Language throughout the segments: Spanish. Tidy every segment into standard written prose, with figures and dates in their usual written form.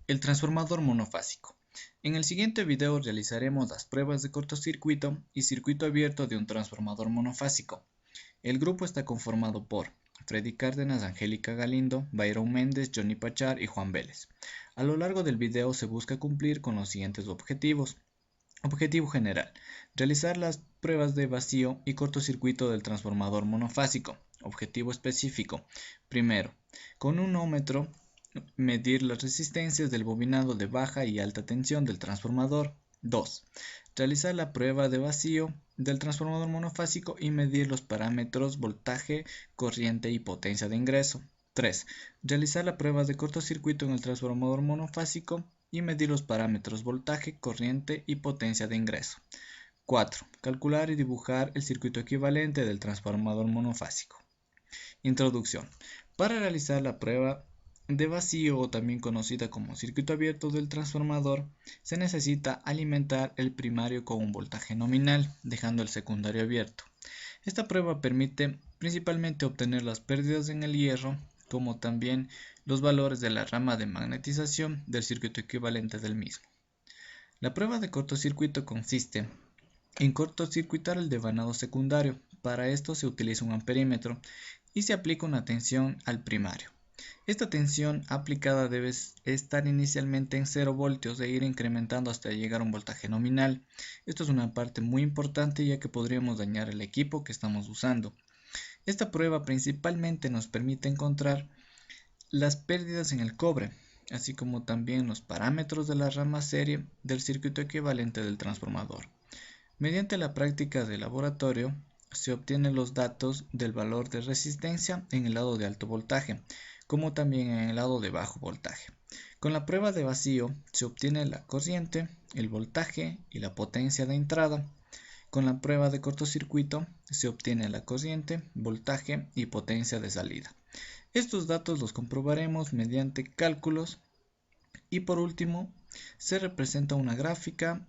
El transformador monofásico. En el siguiente video realizaremos las pruebas de cortocircuito y circuito abierto de un transformador monofásico. El grupo está conformado por Freddy Cárdenas, Angélica Galindo, Byron Méndez, Johnny Pachar y Juan Vélez. A lo largo del video se busca cumplir con los siguientes objetivos. Objetivo general: realizar las pruebas de vacío y cortocircuito del transformador monofásico. Objetivo específico: primero, con un ohmómetro medir las resistencias del bobinado de baja y alta tensión del transformador. 2. Realizar la prueba de vacío del transformador monofásico y medir los parámetros voltaje, corriente y potencia de ingreso. 3. Realizar la prueba de cortocircuito en el transformador monofásico y medir los parámetros voltaje, corriente y potencia de ingreso. 4. Calcular y dibujar el circuito equivalente del transformador monofásico. Introducción. Para realizar la prueba de vacío, o también conocida como circuito abierto del transformador, se necesita alimentar el primario con un voltaje nominal, dejando el secundario abierto. Esta prueba permite principalmente obtener las pérdidas en el hierro, como también los valores de la rama de magnetización del circuito equivalente del mismo. La prueba de cortocircuito consiste en cortocircuitar el devanado secundario. Para esto se utiliza un amperímetro y se aplica una tensión al primario. Esta tensión aplicada debe estar inicialmente en 0 voltios e ir incrementando hasta llegar a un voltaje nominal. Esto es una parte muy importante, ya que podríamos dañar el equipo que estamos usando. Esta prueba principalmente nos permite encontrar las pérdidas en el cobre, así como también los parámetros de la rama serie del circuito equivalente del transformador. Mediante la práctica de laboratorio se obtienen los datos del valor de resistencia en el lado de alto voltaje, como también en el lado de bajo voltaje. Con la prueba de vacío se obtiene la corriente, el voltaje y la potencia de entrada. Con la prueba de cortocircuito se obtiene la corriente, voltaje y potencia de salida. Estos datos los comprobaremos mediante cálculos y, por último, se representa una gráfica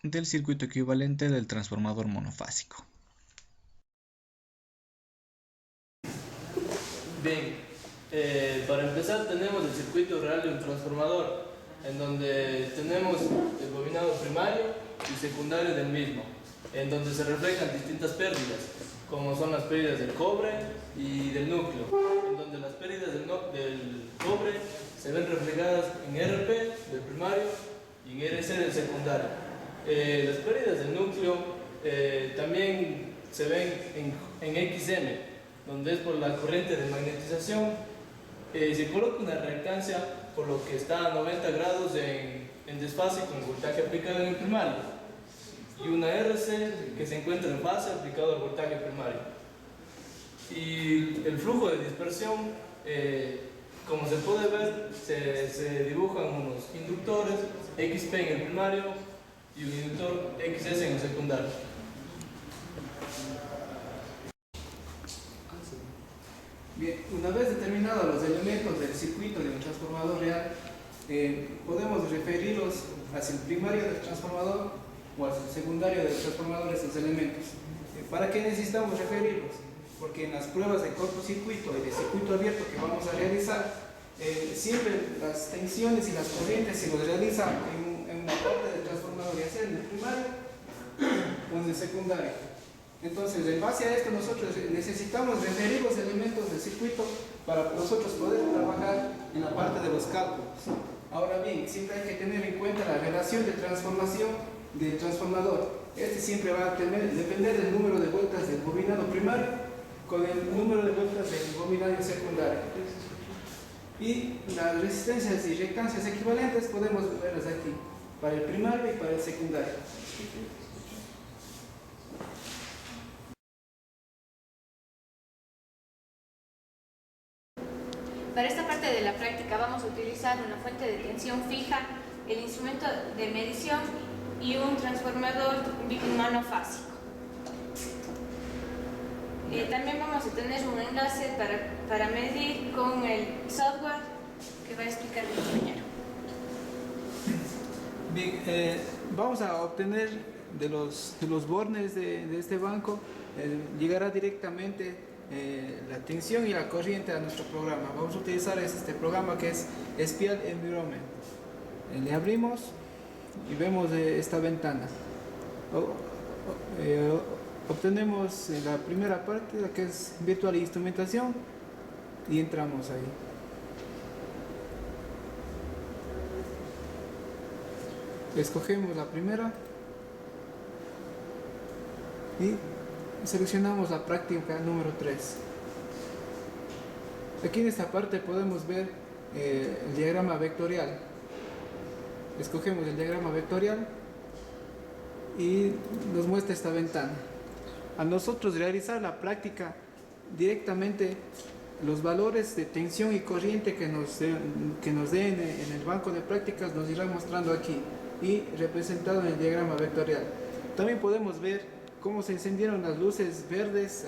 del circuito equivalente del transformador monofásico. Bien, para empezar tenemos el circuito real de un transformador, en donde tenemos el bobinado primario y secundario del mismo, en donde se reflejan distintas pérdidas, como son las pérdidas del cobre y del núcleo, en donde las pérdidas del cobre se ven reflejadas en RP del primario y en RC del secundario. Las pérdidas del núcleo también se ven en XM, donde es por la corriente de magnetización. Se coloca una reactancia por lo que está a 90 grados en desfase con el voltaje aplicado en el primario, y una RC que se encuentra en fase aplicado al voltaje primario. Y el flujo de dispersión, como se puede ver, se dibujan unos inductores XP en el primario y un inductor XS en el secundario. Bien, una vez determinados los elementos del circuito de un transformador real, podemos referirlos hacia el primario del transformador o hacia el secundario del transformador, esos elementos. ¿Para qué necesitamos referirlos? Porque en las pruebas de cortocircuito y de circuito abierto que vamos a realizar, siempre las tensiones y las corrientes se los realiza en una parte del transformador, ya sea en el primario o en el secundario. Entonces, en base a esto, nosotros necesitamos referir los elementos del circuito para nosotros poder trabajar en la parte de los cálculos. Ahora bien, siempre hay que tener en cuenta la relación de transformación del transformador. Este siempre va a depender del número de vueltas del bobinado primario con el número de vueltas del bobinado secundario. Y las resistencias y reactancias equivalentes podemos verlas aquí, para el primario y para el secundario. Para esta parte de la práctica vamos a utilizar una fuente de tensión fija, el instrumento de medición y un transformador monofásico. También vamos a tener un enlace para medir con el software que va a explicar el compañero. Bien, vamos a obtener de los bornes de este banco, llegará directamente la tensión y la corriente a nuestro programa. Vamos a utilizar este programa que es Spial Environment. Le abrimos y vemos esta ventana. Obtenemos la primera parte, la que es virtual instrumentación, y entramos ahí. Escogemos la primera y seleccionamos la práctica número 3. Aquí en esta parte podemos ver el diagrama vectorial. Escogemos el diagrama vectorial y nos muestra esta ventana. A nosotros realizar la práctica directamente, los valores de tensión y corriente que nos den en el banco de prácticas nos irán mostrando aquí y representado en el diagrama vectorial. También podemos ver cómo se encendieron las luces verdes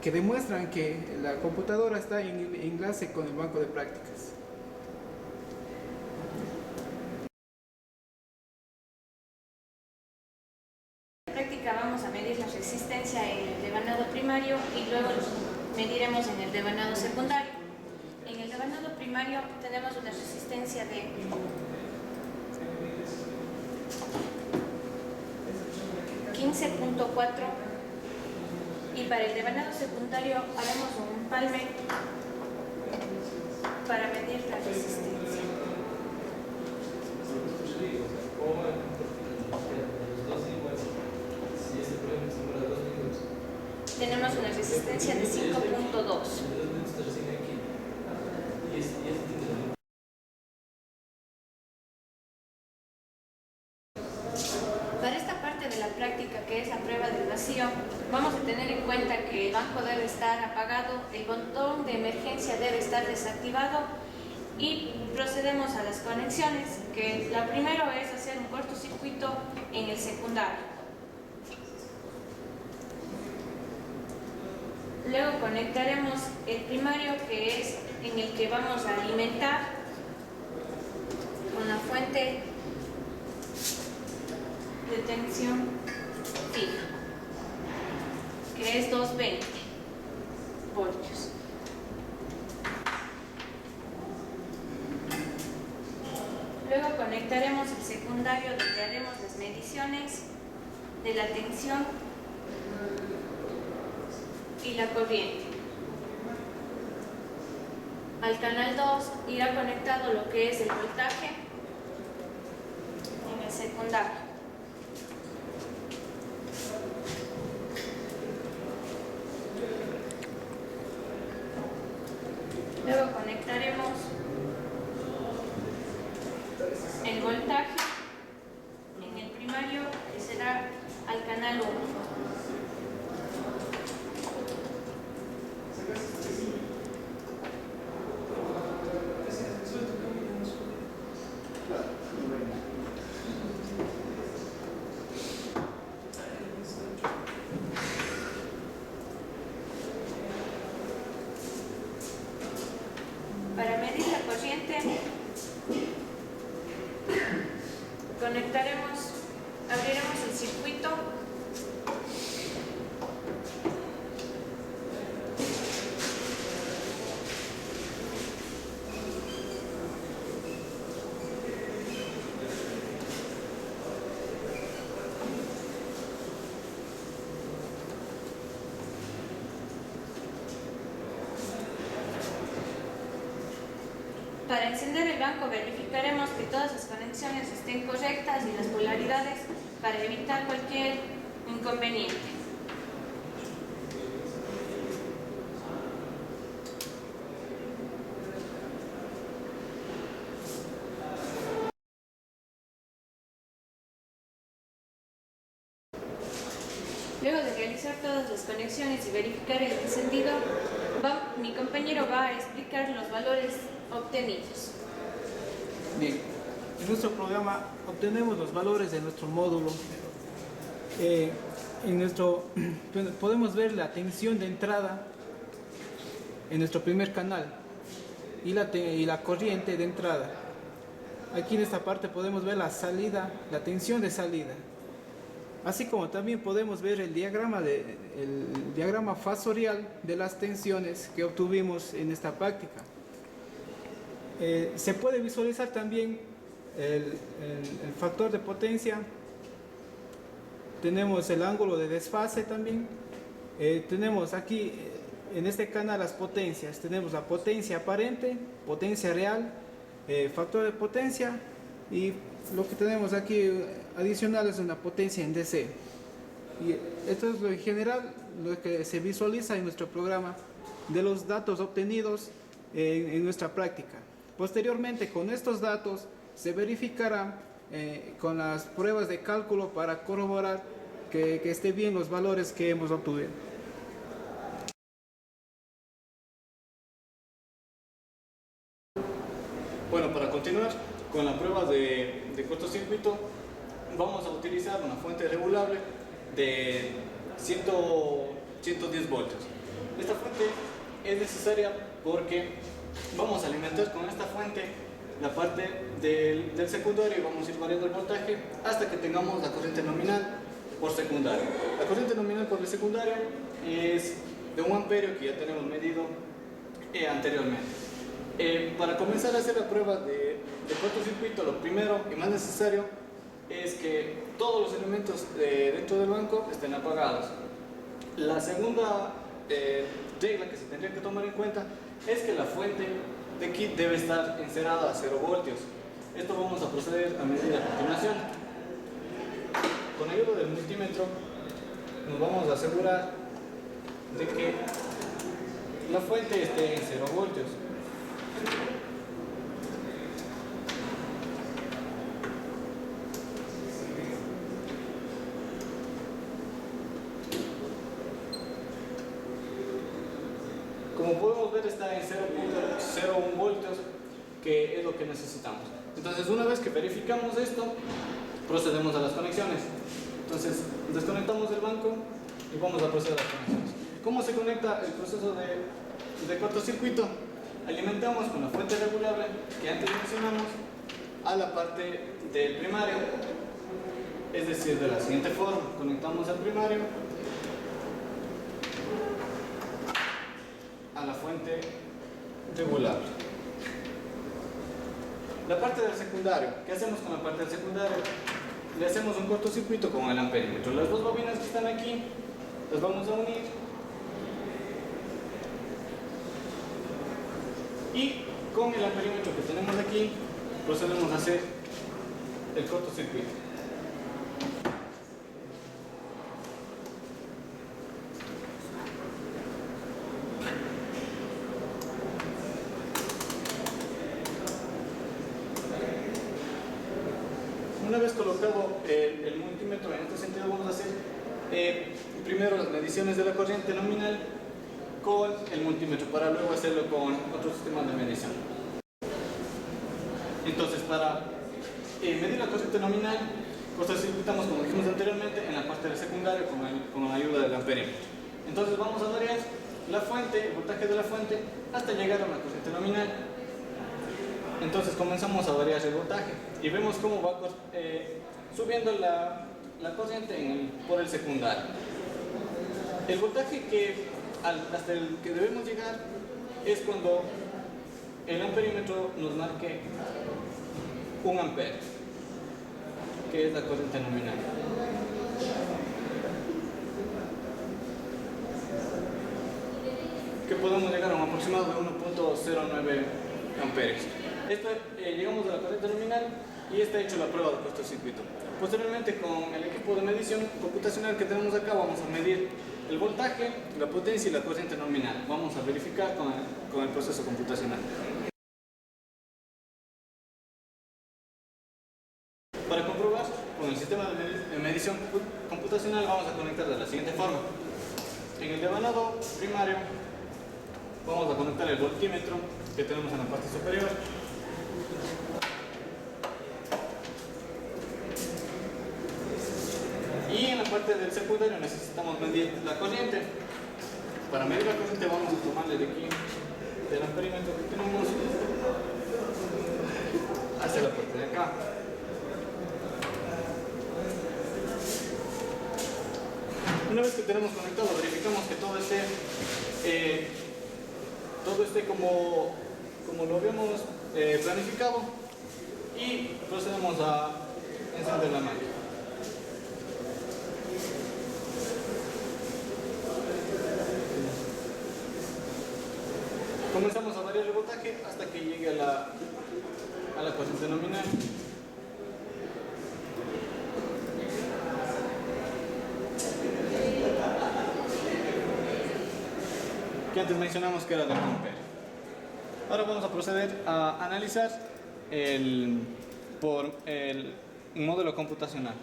que demuestran que la computadora está en enlace con el banco de prácticas. En la práctica vamos a medir la resistencia en el devanado primario y luego mediremos en el devanado secundario. En el devanado primario tenemos una resistencia de 15.4 y para el devanado secundario haremos un empalme para medir la resistencia. Tenemos una resistencia de 5.2. Para esta parte de la práctica, que es la prueba del vacío, vamos a tener en cuenta que el banco debe estar apagado, el botón de emergencia debe estar desactivado y procedemos a las conexiones, que la primera es hacer un cortocircuito en el secundario. Luego conectaremos el primario, que es en el que vamos a alimentar con la fuente de tensión fija, que es 220 voltios. Luego conectaremos el secundario, donde haremos las mediciones de la tensión y la corriente. Al canal 2 irá conectado lo que es el voltaje en el secundario. Luego conectaremos el voltaje en el primario, que será al canal 1. Para medir la corriente, abriremos el circuito Para encender el banco verificaremos que todas las conexiones estén correctas y las polaridades para evitar cualquier inconveniente. Luego de realizar todas las conexiones y verificar el encendido, mi compañero va a explicar los valores obtenidos. Bien, en nuestro programa obtenemos los valores de nuestro módulo. Podemos ver la tensión de entrada en nuestro primer canal y la corriente de entrada. Aquí en esta parte podemos ver la salida, la tensión de salida. Así como también podemos ver el diagrama fasorial de las tensiones que obtuvimos en esta práctica. Se puede visualizar también el factor de potencia. Tenemos el ángulo de desfase también. Tenemos aquí en este canal las potencias. Tenemos la potencia aparente, potencia real, factor de potencia, y lo que tenemos aquí adicional es una potencia en DC. Y esto es lo en general lo que se visualiza en nuestro programa de los datos obtenidos en nuestra práctica. Posteriormente, con estos datos se verificará con las pruebas de cálculo para corroborar que esté bien los valores que hemos obtenido. Bueno, para continuar con la prueba de cortocircuito, vamos a utilizar una fuente regulable de 110 voltios. Esta fuente es necesaria porque vamos a alimentar con esta fuente la parte del secundario y vamos a ir variando el voltaje hasta que tengamos la corriente nominal por secundario. La corriente nominal por el secundario es de 1 amperio, que ya tenemos medido anteriormente. Para comenzar a hacer la prueba de cortocircuito, lo primero y más necesario es que todos los elementos dentro del banco estén apagados. La segunda regla que se tendría que tomar en cuenta es que la fuente de aquí debe estar encerada a 0 voltios. Esto vamos a proceder a medir a continuación. Con ayuda del multímetro nos vamos a asegurar de que la fuente esté en 0 voltios. Como podemos ver, está en 0.01 voltios, que es lo que necesitamos. Entonces, una vez que verificamos esto, procedemos a las conexiones. Entonces, desconectamos el banco y vamos a proceder a las conexiones. ¿Cómo se conecta el proceso de cortocircuito? Alimentamos con la fuente regulable que antes mencionamos a la parte del primario, es decir, de la siguiente forma: conectamos al primario a la fuente regulable. La parte del secundario, ¿qué hacemos con la parte del secundario? Le hacemos un cortocircuito con el amperímetro. Las dos bobinas que están aquí las vamos a unir y con el amperímetro que tenemos aquí procedemos a hacer el cortocircuito. Una vez colocado el multímetro, en este sentido vamos a hacer primero las mediciones de la corriente nominal con el multímetro para luego hacerlo con otro sistema de medición. Entonces, para medir la corriente nominal, cortocircuitamos, como dijimos anteriormente, en la parte del secundario con la ayuda del amperímetro. Entonces vamos a variar la fuente, el voltaje de la fuente, hasta llegar a una corriente nominal. Entonces comenzamos a variar el voltaje y vemos cómo va subiendo la corriente por el secundario. El voltaje hasta el que debemos llegar es cuando el amperímetro nos marque 1 amperio, que es la corriente nominal. Que podemos llegar a un aproximado de 1.09 amperios. Llegamos a la corriente nominal y está hecho la prueba de cortocircuito. Posteriormente, con el equipo de medición computacional que tenemos acá, vamos a medir el voltaje, la potencia y la corriente nominal. Vamos a verificar con el proceso computacional. Para comprobar, con el sistema de medición computacional vamos a conectar de la siguiente forma. En el devanado primario vamos a conectar el voltímetro que tenemos en la parte superior. Y en la parte del secundario necesitamos medir la corriente. Para medir la corriente vamos a tomarle de aquí, del amperímetro que tenemos, hacia la parte de acá. Una vez que tenemos conectado, verificamos que todo esté como lo habíamos planificado y procedemos a encender la máquina. Comenzamos a variar el voltaje hasta que llegue a la corriente nominal. Que antes mencionamos que era de 1 ampere. Ahora vamos a proceder a analizar por el modelo computacional.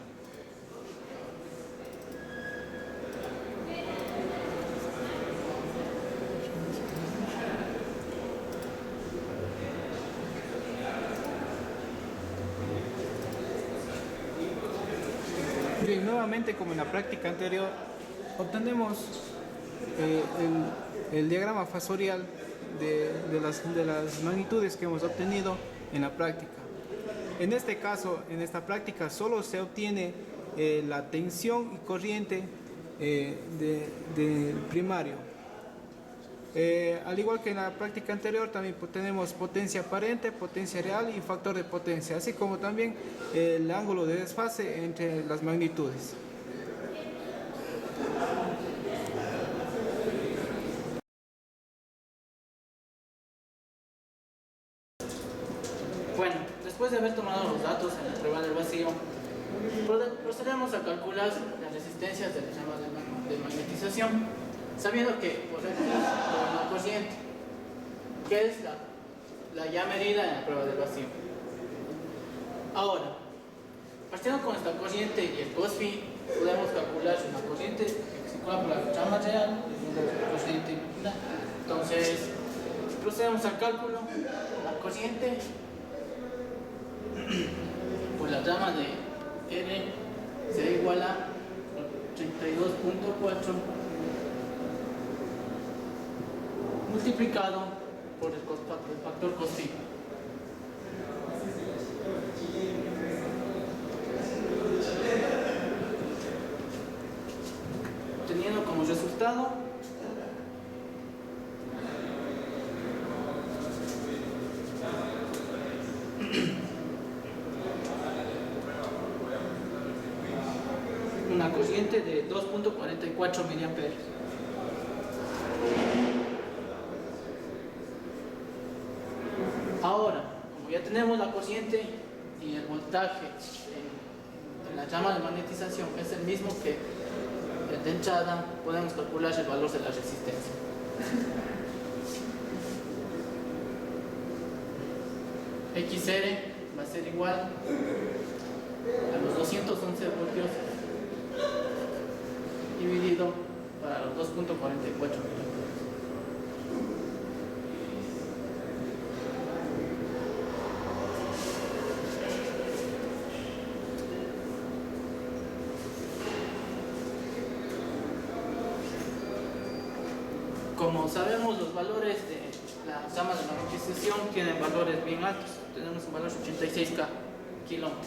Bien, nuevamente como en la práctica anterior, obtenemos el diagrama fasorial de las magnitudes que hemos obtenido en la práctica. En este caso, en esta práctica, solo se obtiene la tensión y corriente del primario. Al igual que en la práctica anterior, también tenemos potencia aparente, potencia real y factor de potencia, así como también el ángulo de desfase entre las magnitudes. Bueno, después de haber tomado los datos en la prueba del vacío, procedemos a calcular las resistencias de las llamas de magnetización, sabiendo que por aquí tenemos una corriente, que es la ya medida en la prueba del vacío. Ahora, partiendo con esta corriente y el cos phi, podemos calcular una corriente que circula por la llama real y una corriente imaginal. Entonces, procedemos al cálculo. La corriente por la trama de R será igual a 32.4 multiplicado por el factor cos phi. Teniendo como resultado una corriente de 2.44 miliamperios. Ahora, como ya tenemos la corriente y el voltaje en la llama de magnetización es el mismo que el de entrada, podemos calcular el valor de la resistencia. XR va a ser igual a los 211 voltios dividido para los 2.44 miliamperios. Como sabemos, los valores de las llamas de magnetización tienen valores bien altos. Tenemos un valor de 86 kilómetros.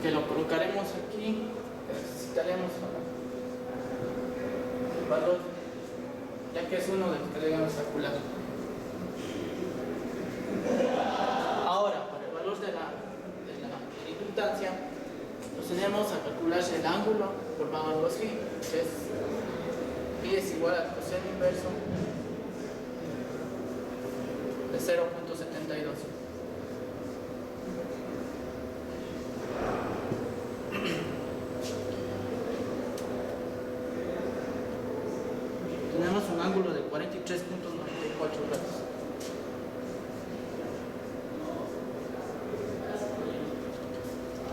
Que lo colocaremos aquí, necesitaremos el valor, ya que es uno de los que debemos calcular. Ahora, para el valor de la inductancia, procedemos a calcular el ángulo formado en cos phi, que es phi es igual al coseno inverso de 0.72. Tenemos un ángulo de 43.94 grados.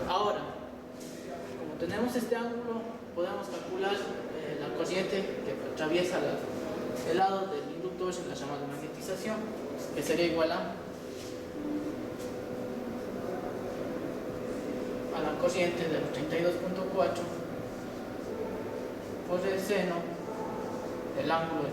Ahora, como tenemos este ángulo, podemos calcular la corriente que atraviesa el lado del inductor en la llama de magnetización, que sería igual a la corriente de los 32.4 por el seno del ángulo de 43.94.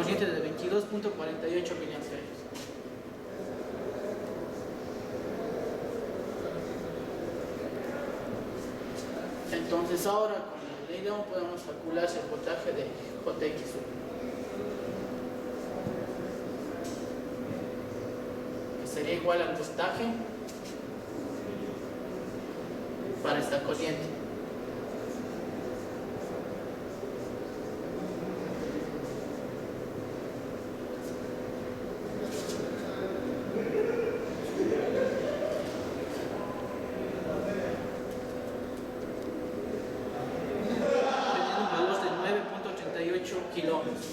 corriente de 22.48 miliamperios. Entonces ahora con la ley de Ohm podemos calcular el voltaje de JX1, que sería igual al voltaje para esta corriente. Teniendo un valor de 9.88 kilómetros.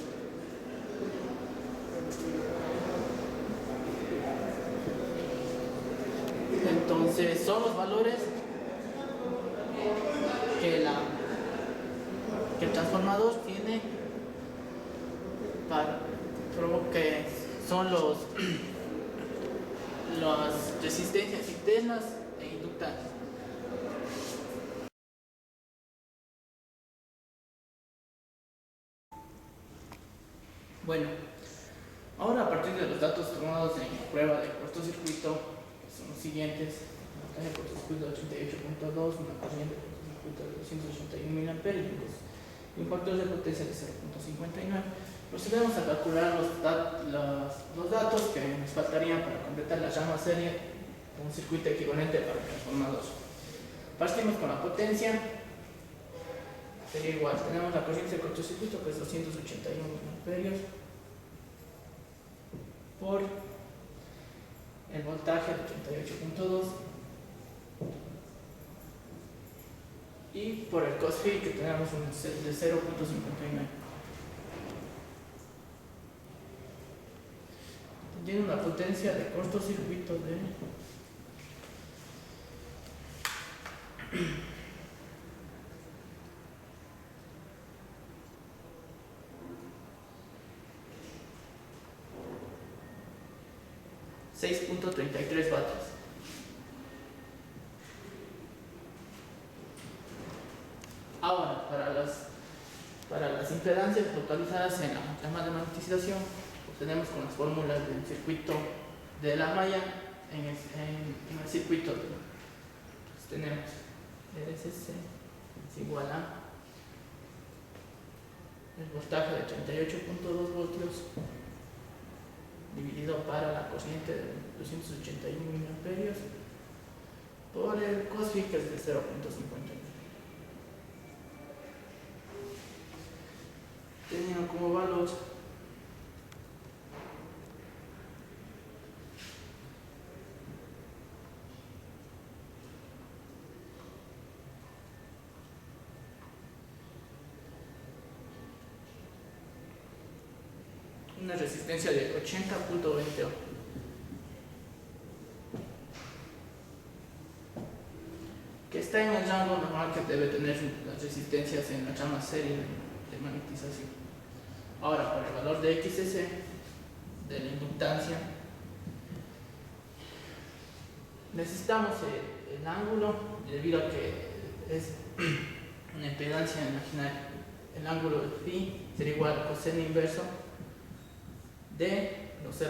Entonces son los valores que el transformador tiene para que son las resistencias internas e inductantes. Bueno, ahora a partir de los datos tomados en prueba de cortocircuito, que son los siguientes: una de cortocircuito de 88.2, una corriente de cortocircuito de 281 mA y un factor de potencia de 0.59. Procedemos a calcular los datos que nos faltarían para completar la llama serie de un circuito equivalente para el transformador. Partimos con la potencia. Sería igual, tenemos la corriente de cortocircuito, que es 281 mA, por el voltaje de 88.2 y por el cos phi, que tenemos de 0.59. Tiene una potencia de cortocircuito de 6.33 vatios. Ahora, para las impedancias localizadas en la trama de magnetización, tenemos con las fórmulas del circuito de la malla en el circuito tenemos RSC es igual a el voltaje de 38.2 voltios dividido para la corriente de 281 mA por el cos phi, que es de 0.59. Teniendo como valor una resistencia de 80.20 ohm, que está en el rango normal que debe tener las resistencias en la llama serie de magnetización. Ahora, por el valor de XC de la inductancia, necesitamos el ángulo, debido a que es una impedancia imaginaria. El ángulo de phi sería igual a coseno inverso de los 0.59.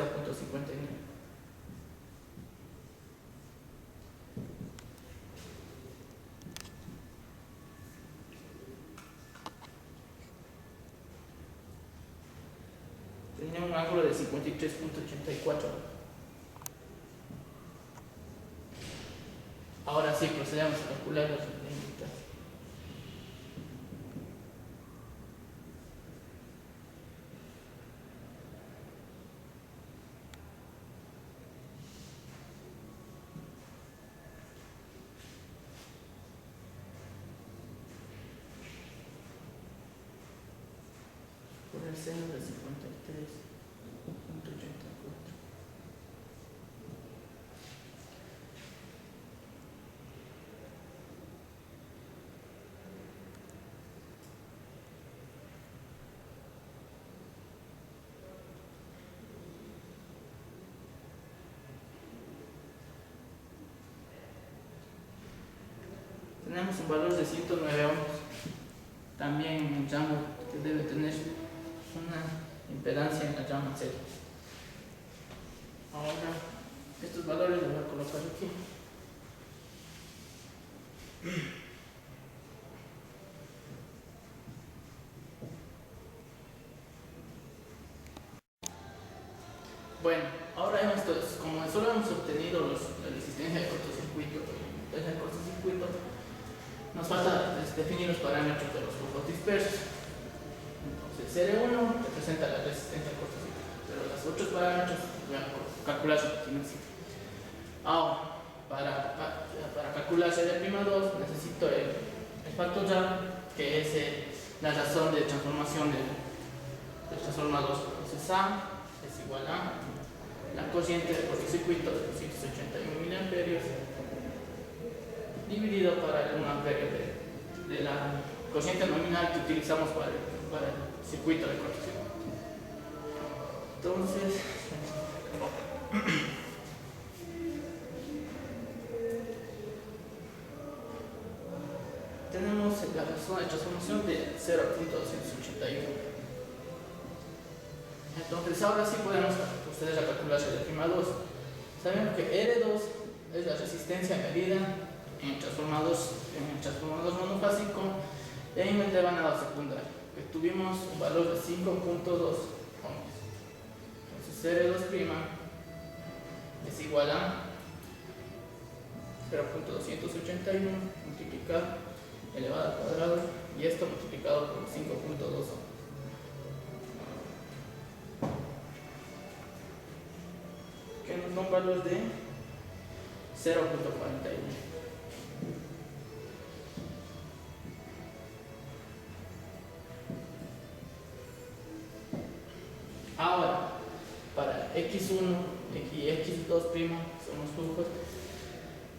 Tenía un ángulo de 53.84. Ahora sí, procedemos a calcular los límites. Por el seno de 53.84. Tenemos un valor de 109 ohms. También un rango que debe tener una impedancia en la llama serie. Ahora, estos valores los voy a colocar aquí. Bueno, ahora como solo hemos obtenido la resistencia de cortocircuito y la de cortocircuito, nos falta definir los parámetros de los flujos dispersos. Entonces, R1 representa la resistencia de cortocircuito, pero los otros parámetros voy a calcular su continuación. Ahora, para calcular R'2 necesito el factor YAM, que es la razón de transformación del transformador. Entonces, A es igual a la corriente del cortocircuito de 281 mA dividido para el 1 A de la corriente nominal que utilizamos para el circuito de cortocircuito. Entonces, tenemos la razón de transformación de 0.281. Entonces ahora sí podemos proceder a calcular R'2. Sabemos que R2 es la resistencia medida en transformador monofásico en el devanado secundario, que tuvimos un valor de 5.2 ohms. Entonces R2' es igual a 0.281 multiplicado elevado al cuadrado y esto multiplicado por 5.2 ohms. Que nos da un valor de 0.41. Ahora, para X1 y X2' son los flujos,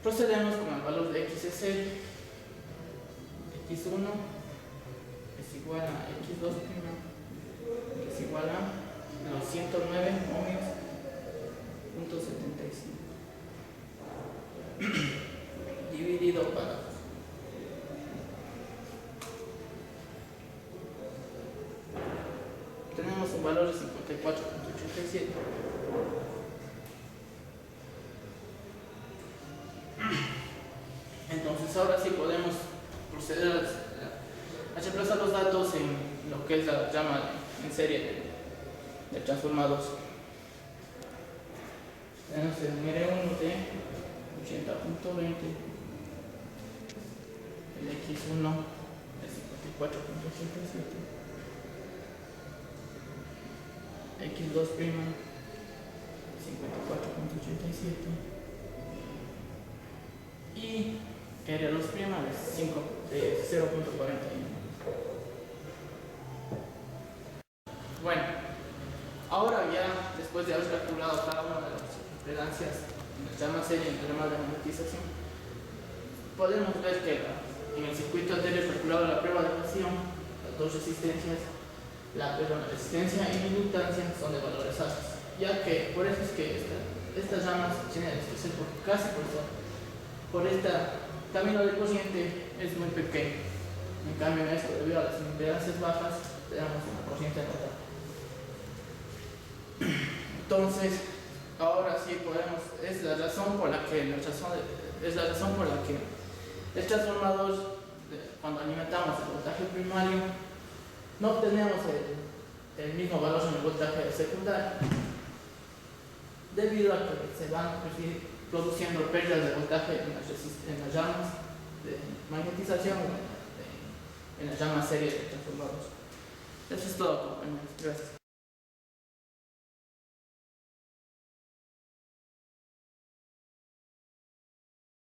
procedemos con el valor de XS. X1 es igual a X2', que es igual a los 109 ohmios. 75 dividido para tenemos un valor de 54.87. Entonces ahora sí podemos proceder a reemplazar los datos en lo que es la llama en serie de transformadores. Tenemos el R1 de 80.20, el X1 de 54.87, X2' de 54.87 y R2' de 0.41. Bueno, ahora ya después de haber calculado cada una de las impedancias en la llama serie en teorema de magnetización, podemos ver que en el circuito anterior calculado la prueba de vacío, las dos resistencias, la resistencia y la inductancia son de valores altos, ya que por eso es que estas llamas tienen distorsión casi por este camino de corriente es muy pequeño. En cambio en esto, debido a las impedancias bajas, tenemos una corriente notable. Entonces, ahora sí podemos, es la razón por la que el transformador, cuando alimentamos el voltaje primario, no obtenemos el mismo valor en el voltaje secundario, debido a que se van produciendo pérdidas de voltaje en las llamas de magnetización, en las llamas serie de transformadores. Eso es todo, compañeros. Gracias.